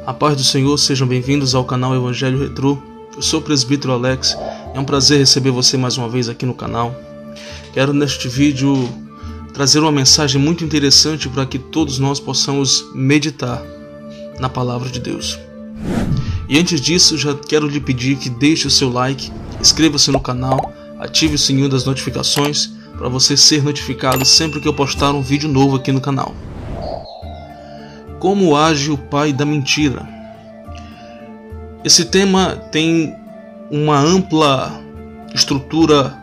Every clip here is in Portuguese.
A paz do Senhor, sejam bem-vindos ao canal Evangelho Retrô. Eu sou o presbítero Alex, é um prazer receber você mais uma vez aqui no canal. Quero neste vídeo trazer uma mensagem muito interessante para que todos nós possamos meditar na palavra de Deus. E antes disso, já quero lhe pedir que deixe o seu like, inscreva-se no canal, ative o sininho das notificações para você ser notificado sempre que eu postar um vídeo novo aqui no canal. Como age o pai da mentira? Esse tema tem uma ampla estrutura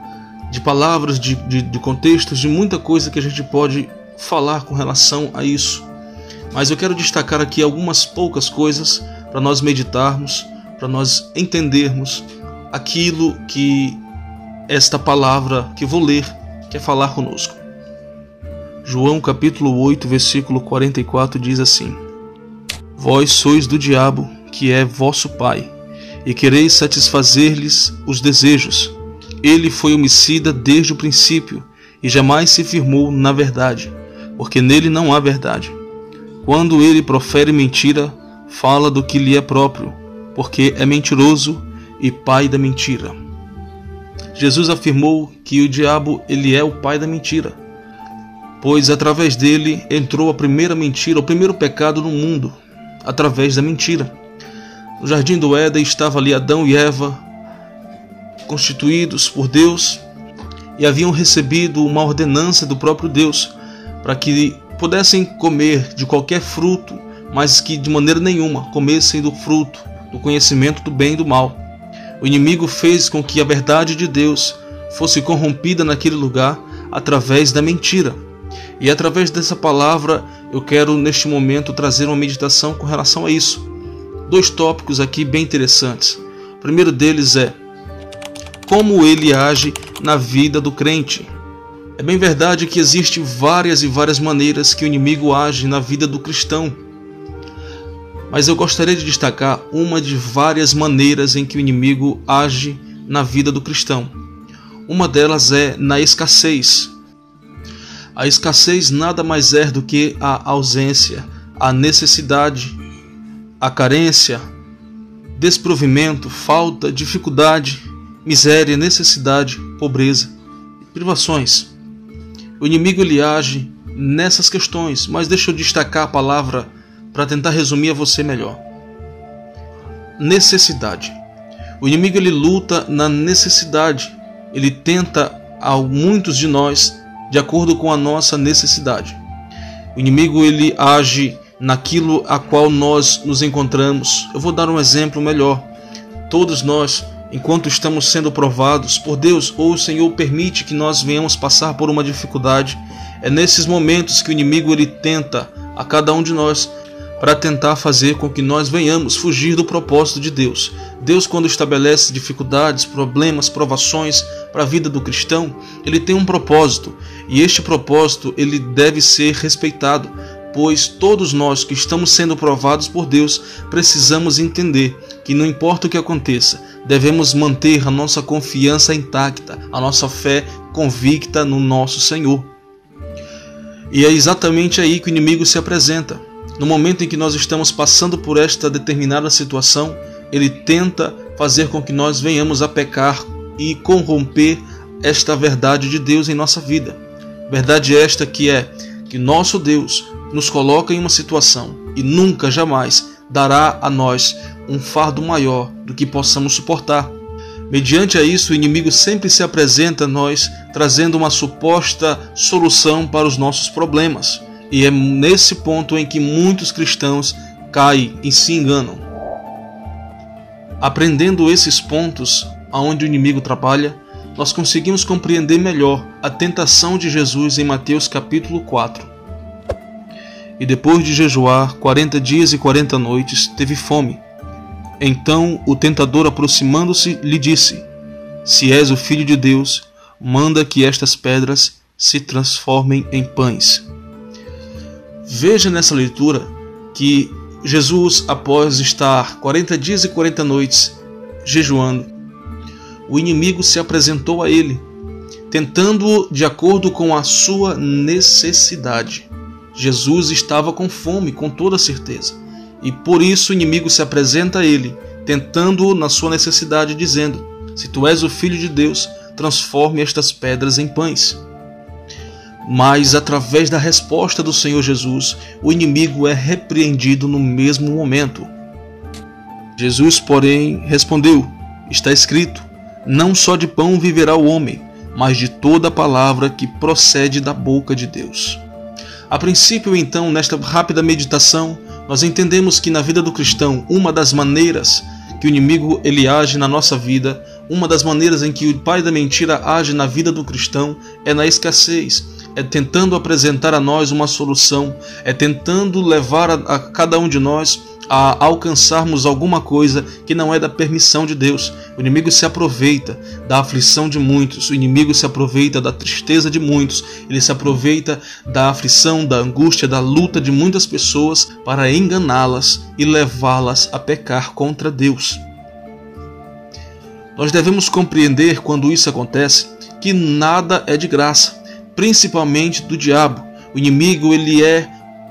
de palavras, de contextos, de muita coisa que a gente pode falar com relação a isso. Mas eu quero destacar aqui algumas poucas coisas para nós meditarmos, para nós entendermos aquilo que esta palavra que vou ler quer falar conosco. João capítulo 8, versículo 44 diz assim: Vós sois do diabo, que é vosso pai, e quereis satisfazer-lhes os desejos. Ele foi homicida desde o princípio, e jamais se firmou na verdade, porque nele não há verdade. Quando ele profere mentira, fala do que lhe é próprio, porque é mentiroso e pai da mentira. Jesus afirmou que o diabo ele é o pai da mentira, pois através dele entrou a primeira mentira, o primeiro pecado no mundo, através da mentira. No jardim do Éden estava ali Adão e Eva, constituídos por Deus, e haviam recebido uma ordenança do próprio Deus para que pudessem comer de qualquer fruto, mas que de maneira nenhuma comessem do fruto do conhecimento do bem e do mal. O inimigo fez com que a verdade de Deus fosse corrompida naquele lugar através da mentira. E através dessa palavra eu quero neste momento trazer uma meditação com relação a isso. Dois tópicos aqui bem interessantes. O primeiro deles é como ele age na vida do crente. É bem verdade que existem várias e várias maneiras que o inimigo age na vida do cristão. Mas eu gostaria de destacar uma de várias maneiras em que o inimigo age na vida do cristão. Uma delas é na escassez. A escassez nada mais é do que a ausência, a necessidade, a carência, desprovimento, falta, dificuldade, miséria, necessidade, pobreza, privações. O inimigo ele age nessas questões, mas deixa eu destacar a palavra para tentar resumir a você melhor. Necessidade. O inimigo ele luta na necessidade. Ele tenta a muitos de nós de acordo com a nossa necessidade. O inimigo ele age naquilo a qual nós nos encontramos. Eu vou dar um exemplo melhor. Todos nós, enquanto estamos sendo provados por Deus, ou o Senhor permite que nós venhamos passar por uma dificuldade, é nesses momentos que o inimigo ele tenta a cada um de nós para tentar fazer com que nós venhamos fugir do propósito de Deus. Deus, quando estabelece dificuldades, problemas, provações para a vida do cristão, ele tem um propósito, e este propósito ele deve ser respeitado, pois todos nós que estamos sendo provados por Deus precisamos entender que não importa o que aconteça, devemos manter a nossa confiança intacta, a nossa fé convicta no nosso Senhor. E é exatamente aí que o inimigo se apresenta. No momento em que nós estamos passando por esta determinada situação, ele tenta fazer com que nós venhamos a pecar e corromper esta verdade de Deus em nossa vida. Verdade esta que é que nosso Deus nos coloca em uma situação e nunca, jamais dará a nós um fardo maior do que possamos suportar. Mediante a isso, o inimigo sempre se apresenta a nós trazendo uma suposta solução para os nossos problemas. E é nesse ponto em que muitos cristãos caem e se enganam. Aprendendo esses pontos aonde o inimigo trabalha, nós conseguimos compreender melhor a tentação de Jesus em Mateus capítulo 4. E depois de jejuar 40 dias e 40 noites, teve fome. Então o tentador, aproximando-se, lhe disse: Se és o Filho de Deus, manda que estas pedras se transformem em pães. Veja nessa leitura que Jesus, após estar 40 dias e 40 noites jejuando, o inimigo se apresentou a ele, tentando-o de acordo com a sua necessidade. Jesus estava com fome, com toda certeza. E por isso o inimigo se apresenta a ele, tentando-o na sua necessidade, dizendo: se tu és o Filho de Deus, transforme estas pedras em pães. Mas através da resposta do Senhor Jesus, o inimigo é repreendido no mesmo momento. Jesus, porém, respondeu: está escrito, não só de pão viverá o homem, mas de toda a palavra que procede da boca de Deus. A princípio, então, nesta rápida meditação, nós entendemos que na vida do cristão, uma das maneiras que o inimigo ele age na nossa vida, uma das maneiras em que o pai da mentira age na vida do cristão é na escassez, é tentando apresentar a nós uma solução, é tentando levar a cada um de nós a alcançarmos alguma coisa que não é da permissão de Deus. O inimigo se aproveita da aflição de muitos, o inimigo se aproveita da tristeza de muitos, ele se aproveita da aflição, da angústia, da luta de muitas pessoas para enganá-las e levá-las a pecar contra Deus. Nós devemos compreender, quando isso acontece, que nada é de graça, principalmente do diabo. O inimigo ele é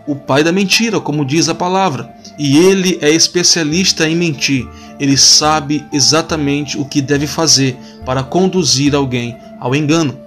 o pai da mentira, como diz a palavra, e ele é especialista em mentir. Ele sabe exatamente o que deve fazer para conduzir alguém ao engano.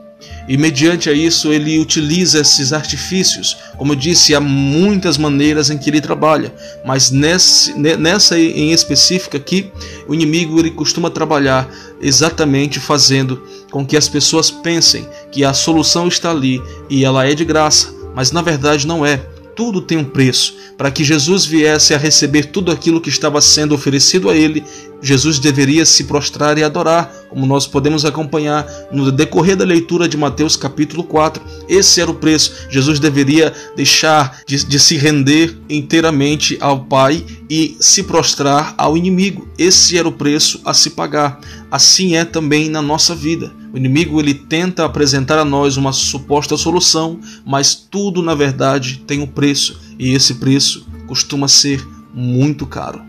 E mediante a isso ele utiliza esses artifícios. Como eu disse, há muitas maneiras em que ele trabalha, mas nessa em específica aqui, o inimigo ele costuma trabalhar exatamente fazendo com que as pessoas pensem que a solução está ali e ela é de graça, mas na verdade não é. Tudo tem um preço. Para que Jesus viesse a receber tudo aquilo que estava sendo oferecido a ele, Jesus deveria se prostrar e adorar, como nós podemos acompanhar no decorrer da leitura de Mateus capítulo 4. Esse era o preço. Jesus deveria deixar de se render inteiramente ao Pai e se prostrar ao inimigo. Esse era o preço a se pagar. Assim é também na nossa vida. O inimigo ele tenta apresentar a nós uma suposta solução, mas tudo na verdade tem um preço, e esse preço costuma ser muito caro.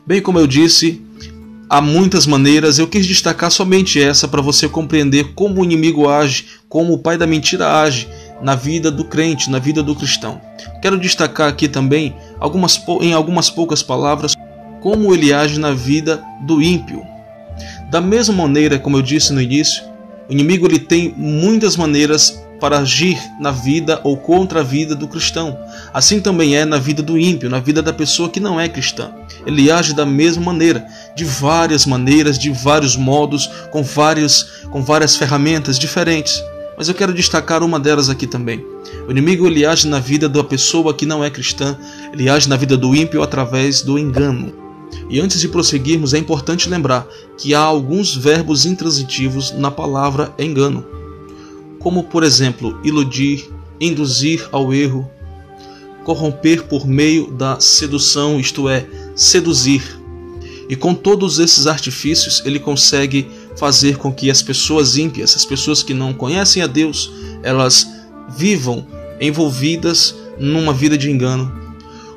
Bem, como eu disse, há muitas maneiras, eu quis destacar somente essa para você compreender como o inimigo age, como o pai da mentira age na vida do crente, na vida do cristão. Quero destacar aqui também, em algumas poucas palavras, como ele age na vida do ímpio. Da mesma maneira, como eu disse no início, o inimigo ele tem muitas maneiras para agir na vida ou contra a vida do cristão. Assim também é na vida do ímpio, na vida da pessoa que não é cristã. Ele age da mesma maneira, de várias maneiras, de vários modos, com várias ferramentas diferentes. Mas eu quero destacar uma delas aqui também. O inimigo ele age na vida da pessoa que não é cristã, ele age na vida do ímpio através do engano. E antes de prosseguirmos, é importante lembrar que há alguns verbos intransitivos na palavra engano, como por exemplo, iludir, induzir ao erro, corromper por meio da sedução, isto é, seduzir. E com todos esses artifícios, ele consegue fazer com que as pessoas ímpias, as pessoas que não conhecem a Deus, elas vivam envolvidas numa vida de engano.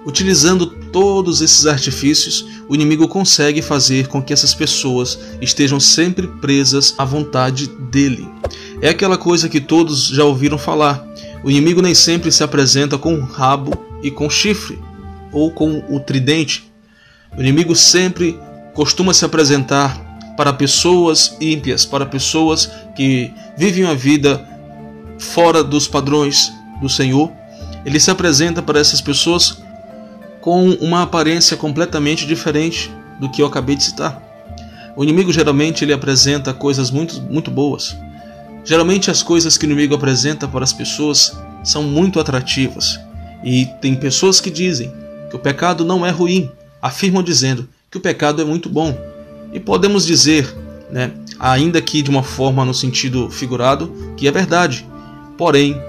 Utilizando todos esses artifícios, o inimigo consegue fazer com que essas pessoas estejam sempre presas à vontade dele. É aquela coisa que todos já ouviram falar. O inimigo nem sempre se apresenta com rabo e com chifre, ou com o tridente. O inimigo sempre costuma se apresentar para pessoas ímpias, para pessoas que vivem a vida fora dos padrões do Senhor. Ele se apresenta para essas pessoas com uma aparência completamente diferente do que eu acabei de citar. O inimigo geralmente ele apresenta coisas muito boas. Geralmente as coisas que o inimigo apresenta para as pessoas são muito atrativas. E tem pessoas que dizem que o pecado não é ruim, afirmam dizendo que o pecado é muito bom. E podemos dizer, ainda que de uma forma no sentido figurado, que é verdade. Porém,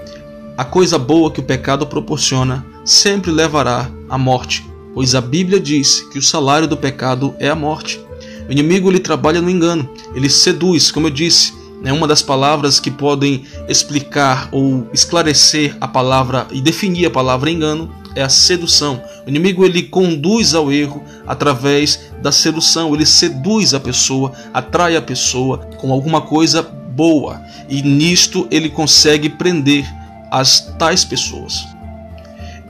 a coisa boa que o pecado proporciona sempre levará à morte, pois a Bíblia diz que o salário do pecado é a morte. O inimigo ele trabalha no engano, ele seduz, como eu disse, uma das palavras que podem explicar ou esclarecer a palavra e definir a palavra engano é a sedução. O inimigo ele conduz ao erro através da sedução, ele seduz a pessoa, atrai a pessoa com alguma coisa boa, e nisto ele consegue prender as tais pessoas.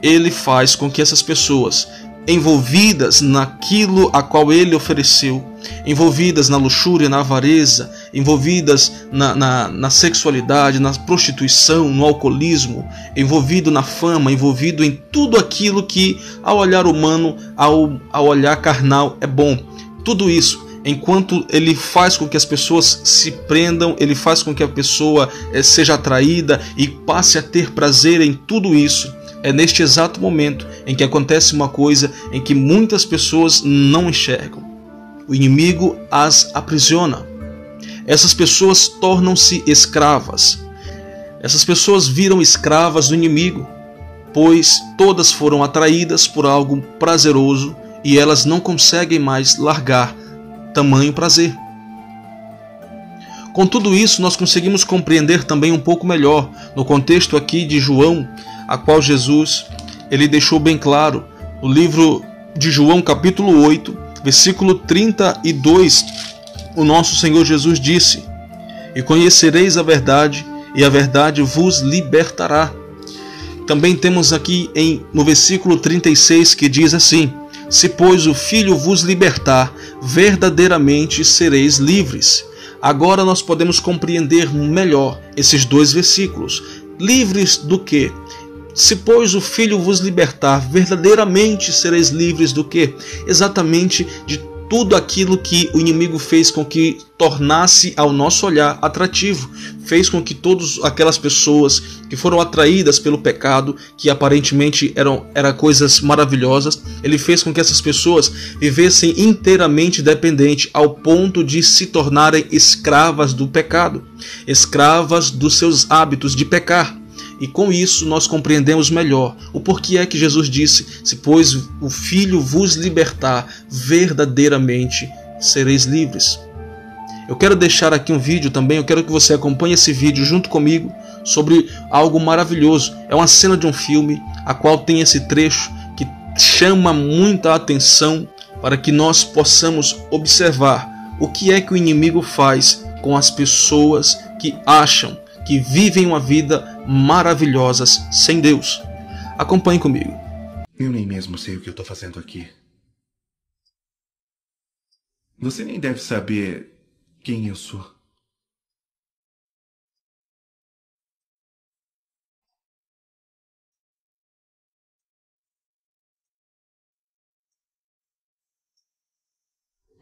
ele faz com que essas pessoas envolvidas naquilo a qual ele ofereceu, envolvidas na luxúria, na avareza, envolvidas na sexualidade, na prostituição, no alcoolismo, envolvido na fama, envolvido em tudo aquilo que ao olhar humano, ao olhar carnal é bom. Tudo isso, enquanto ele faz com que as pessoas se prendam, ele faz com que a pessoa seja atraída e passe a ter prazer em tudo isso. É neste exato momento em que acontece uma coisa em que muitas pessoas não enxergam. O inimigo as aprisiona. Essas pessoas tornam-se escravas. Essas pessoas viram escravas do inimigo, pois todas foram atraídas por algo prazeroso e elas não conseguem mais largar tamanho prazer. Com tudo isso, nós conseguimos compreender também um pouco melhor, no contexto aqui de João, a qual Jesus ele deixou bem claro, no livro de João capítulo 8, versículo 32, o nosso Senhor Jesus disse: "E conhecereis a verdade, e a verdade vos libertará." Também temos aqui no versículo 36 que diz assim: "Se pois o Filho vos libertar, verdadeiramente sereis livres." Agora nós podemos compreender melhor esses dois versículos. Livres do quê? Se pois o Filho vos libertar, verdadeiramente sereis livres do quê? Exatamente de tudo aquilo que o inimigo fez com que tornasse ao nosso olhar atrativo. Fez com que todas aquelas pessoas que foram atraídas pelo pecado, que aparentemente eram coisas maravilhosas, ele fez com que essas pessoas vivessem inteiramente dependentes ao ponto de se tornarem escravas do pecado, escravas dos seus hábitos de pecar. E com isso nós compreendemos melhor o porquê é que Jesus disse: "Se pois o Filho vos libertar, verdadeiramente sereis livres." Eu quero deixar aqui um vídeo também, eu quero que você acompanhe esse vídeo junto comigo sobre algo maravilhoso. É uma cena de um filme, a qual tem esse trecho que chama muita atenção para que nós possamos observar o que é que o inimigo faz com as pessoas que acham que vivem uma vida maravilhosas sem Deus. Acompanhe comigo. Eu nem mesmo sei o que eu estou fazendo aqui. Você nem deve saber quem eu sou.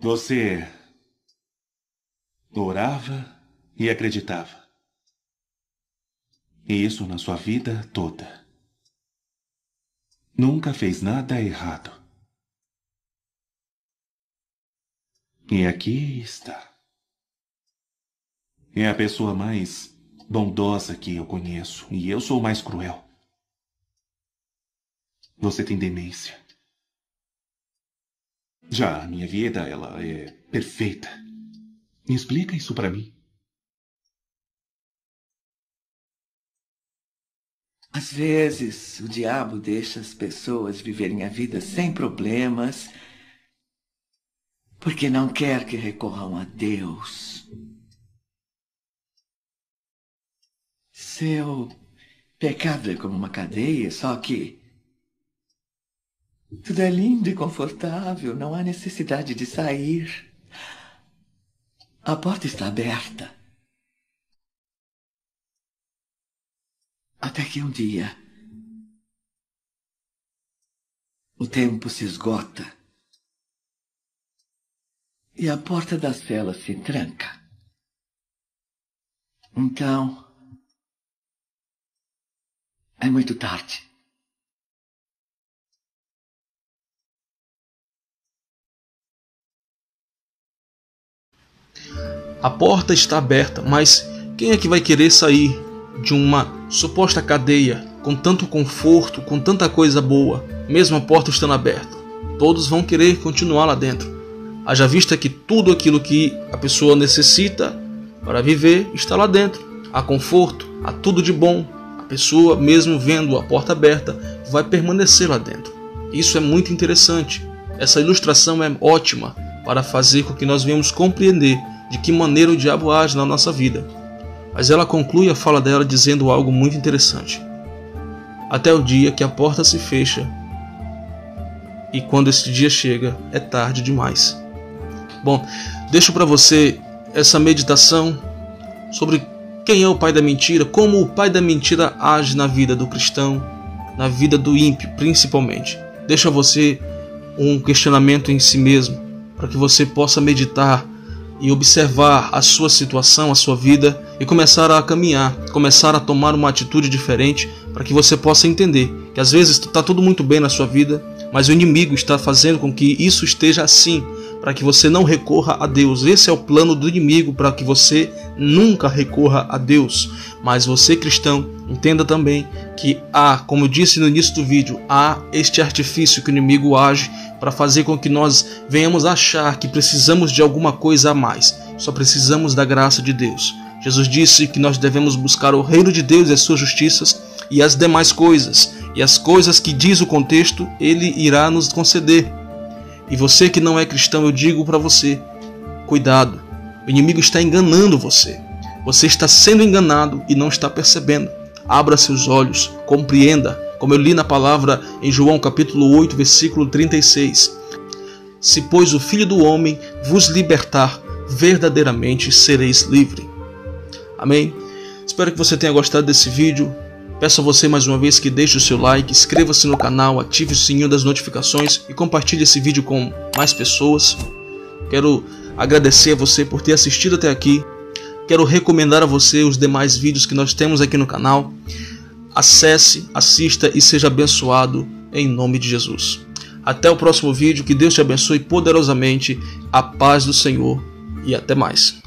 Você orava e acreditava. E isso na sua vida toda. Nunca fez nada errado. E aqui está. É a pessoa mais bondosa que eu conheço. E eu sou o mais cruel. Você tem demência. Já a minha vida, ela é perfeita. Me explica isso pra mim. Às vezes, o diabo deixa as pessoas viverem a vida sem problemas, porque não quer que recorram a Deus. Seu pecado é como uma cadeia, só que tudo é lindo e confortável, não há necessidade de sair. A porta está aberta. Até que um dia o tempo se esgota e a porta da cela se tranca. Então, é muito tarde. A porta está aberta, mas quem é que vai querer sair de uma suposta cadeia com tanto conforto, com tanta coisa boa, mesmo a porta estando aberta? Todos vão querer continuar lá dentro. Haja vista que tudo aquilo que a pessoa necessita para viver está lá dentro. Há conforto, há tudo de bom. A pessoa, mesmo vendo a porta aberta, vai permanecer lá dentro. Isso é muito interessante. Essa ilustração é ótima para fazer com que nós venhamos compreender de que maneira o diabo age na nossa vida. Mas ela conclui a fala dela dizendo algo muito interessante. até o dia que a porta se fecha. E quando esse dia chega, é tarde demais. Bom, deixo para você essa meditação sobre quem é o pai da mentira, como o pai da mentira age na vida do cristão, na vida do ímpio principalmente. Deixo a você um questionamento em si mesmo, para que você possa meditar e observar a sua situação, a sua vida e começar a caminhar, começar a tomar uma atitude diferente, para que você possa entender que às vezes está tudo muito bem na sua vida, mas o inimigo está fazendo com que isso esteja assim, para que você não recorra a Deus. Esse é o plano do inimigo, para que você nunca recorra a Deus. Mas você, cristão, entenda também que há, como eu disse no início do vídeo, há este artifício que o inimigo age para fazer com que nós venhamos achar que precisamos de alguma coisa a mais. Só precisamos da graça de Deus. Jesus disse que nós devemos buscar o reino de Deus e as suas justiças, e as demais coisas, e as coisas que diz o contexto, Ele irá nos conceder. E você que não é cristão, eu digo para você, cuidado, o inimigo está enganando você. Você está sendo enganado e não está percebendo. Abra seus olhos, compreenda, como eu li na palavra em João capítulo 8, versículo 36. Se, pois, o Filho do Homem vos libertar, verdadeiramente sereis livre. Amém? Espero que você tenha gostado desse vídeo. Peço a você mais uma vez que deixe o seu like, inscreva-se no canal, ative o sininho das notificações e compartilhe esse vídeo com mais pessoas. Quero agradecer a você por ter assistido até aqui. Quero recomendar a você os demais vídeos que nós temos aqui no canal. Acesse, assista e seja abençoado em nome de Jesus. Até o próximo vídeo, que Deus te abençoe poderosamente, a paz do Senhor e até mais.